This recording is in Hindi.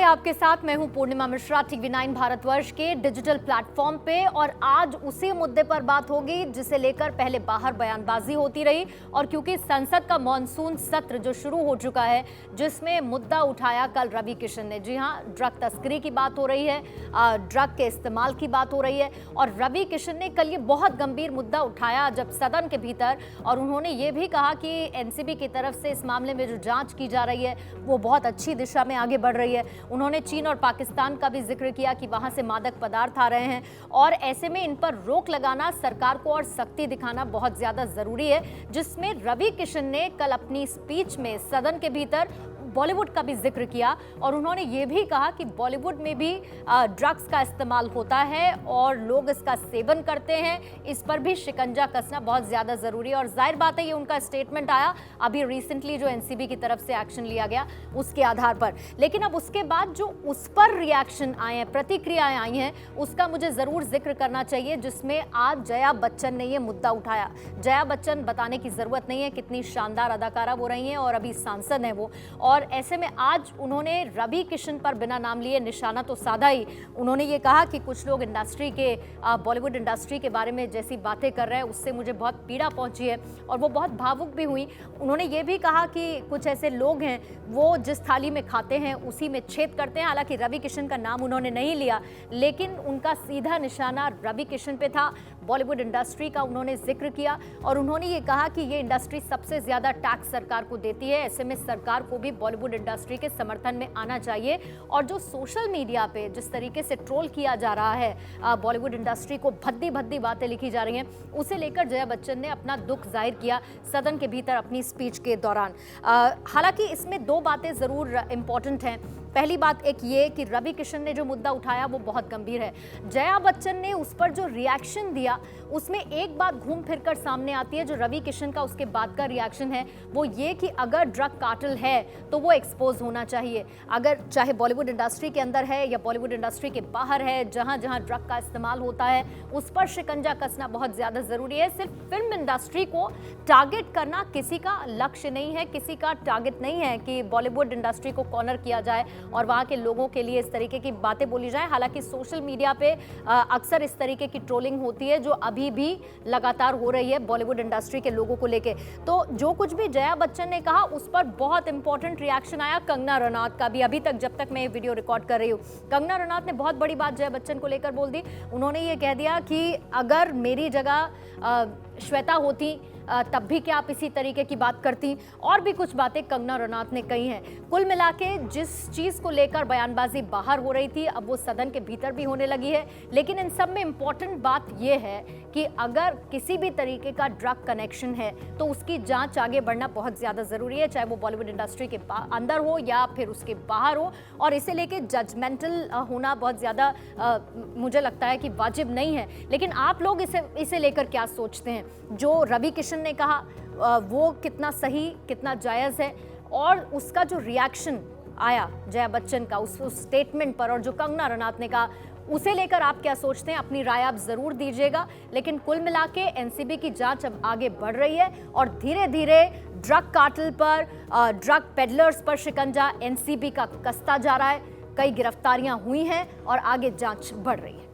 हाय, आपके साथ मैं हूं पूर्णिमा मिश्रा TV9 भारतवर्ष के डिजिटल प्लेटफॉर्म पे। और आज उसी मुद्दे पर बात होगी जिसे लेकर पहले बाहर बयानबाजी होती रही, और क्योंकि संसद का मॉनसून सत्र जो शुरू हो चुका है, जिसमें मुद्दा उठाया कल रवि किशन ने। जी हां, ड्रग तस्करी की बात हो रही है, ड्रग के इस्तेमाल की बात हो रही है। और रवि किशन ने कल ये बहुत गंभीर मुद्दा उठाया जब सदन के भीतर, और उन्होंने ये भी कहा कि एनसीबी की तरफ से इस मामले में जो जांच की जा रही है वो बहुत अच्छी दिशा में आगे बढ़ रही है। उन्होंने चीन और पाकिस्तान का भी जिक्र किया कि वहां से मादक पदार्थ आ रहे हैं, और ऐसे में इन पर रोक लगाना सरकार को और सख्ती दिखाना बहुत ज्यादा जरूरी है। जिसमें रवि किशन ने कल अपनी स्पीच में सदन के भीतर बॉलीवुड का भी जिक्र किया, और उन्होंने ये भी कहा कि बॉलीवुड में भी ड्रग्स का इस्तेमाल होता है और लोग इसका सेवन करते हैं। इस पर भी शिकंजा कसना बहुत ज़्यादा ज़रूरी है। और जाहिर बात है, ये उनका स्टेटमेंट आया अभी रिसेंटली जो एनसीबी की तरफ से एक्शन लिया गया उसके आधार पर। लेकिन अब उसके बाद जो उस पर रिएक्शन आए हैं, प्रतिक्रियाएं आई हैं, उसका मुझे ज़रूर जिक्र करना चाहिए, जिसमें आज जया बच्चन ने ये मुद्दा उठाया। जया बच्चन बताने की ज़रूरत नहीं है कितनी शानदार अदाकारा वो रही हैं, और अभी सांसद हैं वो। और ऐसे में आज उन्होंने रवि किशन पर बिना नाम लिए निशाना तो साधा ही। उन्होंने ये कहा कि कुछ लोग इंडस्ट्री के, बॉलीवुड इंडस्ट्री के बारे में जैसी बातें कर रहे हैं उससे मुझे बहुत पीड़ा पहुंची है, और वो बहुत भावुक भी हुई। उन्होंने ये भी कहा कि कुछ ऐसे लोग हैं वो जिस थाली में खाते हैं उसी में छेद करते हैं। हालांकि रवि किशन का नाम उन्होंने नहीं लिया, लेकिन उनका सीधा निशाना रवि किशन पे था। बॉलीवुड इंडस्ट्री का उन्होंने जिक्र किया, और उन्होंने ये कहा कि ये इंडस्ट्री सबसे ज़्यादा टैक्स सरकार को देती है। ऐसे में सरकार को भी बॉलीवुड इंडस्ट्री के समर्थन में आना चाहिए। और जो सोशल मीडिया पे जिस तरीके से ट्रोल किया जा रहा है, बॉलीवुड इंडस्ट्री को भद्दी भद्दी बातें लिखी जा रही हैं, उसे लेकर जया बच्चन ने अपना दुख जाहिर किया सदन के भीतर अपनी स्पीच के दौरान। हालांकि इसमें दो बातें ज़रूर इंपॉर्टेंट हैं। पहली बात एक ये कि रवि किशन ने जो मुद्दा उठाया वो बहुत गंभीर है। जया बच्चन ने उस पर जो रिएक्शन दिया उसमें एक बात घूम फिर कर सामने आती है, जो रवि किशन का उसके बाद का रिएक्शन है वो ये कि अगर ड्रग कार्टेल है तो वो एक्सपोज होना चाहिए। अगर चाहे बॉलीवुड इंडस्ट्री के अंदर है या बॉलीवुड इंडस्ट्री के बाहर है, जहाँ जहाँ ड्रग का इस्तेमाल होता है उस पर शिकंजा कसना बहुत ज़्यादा ज़रूरी है। सिर्फ फिल्म इंडस्ट्री को टारगेट करना किसी का लक्ष्य नहीं है, किसी का टारगेट नहीं है कि बॉलीवुड इंडस्ट्री को कॉर्नर किया जाए और वहाँ के लोगों के लिए इस तरीके की बातें बोली जाए। हालांकि सोशल मीडिया पे अक्सर इस तरीके की ट्रोलिंग होती है जो अभी भी लगातार हो रही है बॉलीवुड इंडस्ट्री के लोगों को लेके। तो जो कुछ भी जया बच्चन ने कहा उस पर बहुत इंपॉर्टेंट रिएक्शन आया कंगना रनौत का भी। अभी तक जब तक मैं ये वीडियो रिकॉर्ड कर रही हूँ, कंगना रनौत ने बहुत बड़ी बात जया बच्चन को लेकर बोल दी। उन्होंने ये कह दिया कि अगर मेरी जगह श्वेता होती तब भी क्या आप इसी तरीके की बात करती, और भी कुछ बातें कंगना रनौत ने कही हैं। कुल मिला के जिस चीज़ को लेकर बयानबाजी बाहर हो रही थी अब वो सदन के भीतर भी होने लगी है। लेकिन इन सब में इम्पॉर्टेंट बात ये है कि अगर किसी भी तरीके का ड्रग कनेक्शन है तो उसकी जांच आगे बढ़ना बहुत ज़्यादा ज़रूरी है, चाहे वो बॉलीवुड इंडस्ट्री के अंदर हो या फिर उसके बाहर हो। और इसे लेके जजमेंटल होना बहुत ज़्यादा मुझे लगता है कि वाजिब नहीं है। लेकिन आप लोग इसे लेकर क्या सोचते हैं? जो रवि किशन ने कहा वो कितना सही, कितना जायज़ है, और उसका जो रिएक्शन आया जया बच्चन का उस स्टेटमेंट पर, और जो कंगना रनौत ने कहा उसे लेकर आप क्या सोचते हैं? अपनी राय आप ज़रूर दीजिएगा। लेकिन कुल मिला के एनसीबी की जांच अब आगे बढ़ रही है, और धीरे धीरे ड्रग कार्टेल पर, ड्रग पेडलर्स पर शिकंजा एनसीबी का कसता जा रहा है। कई गिरफ्तारियां हुई हैं और आगे जांच बढ़ रही है।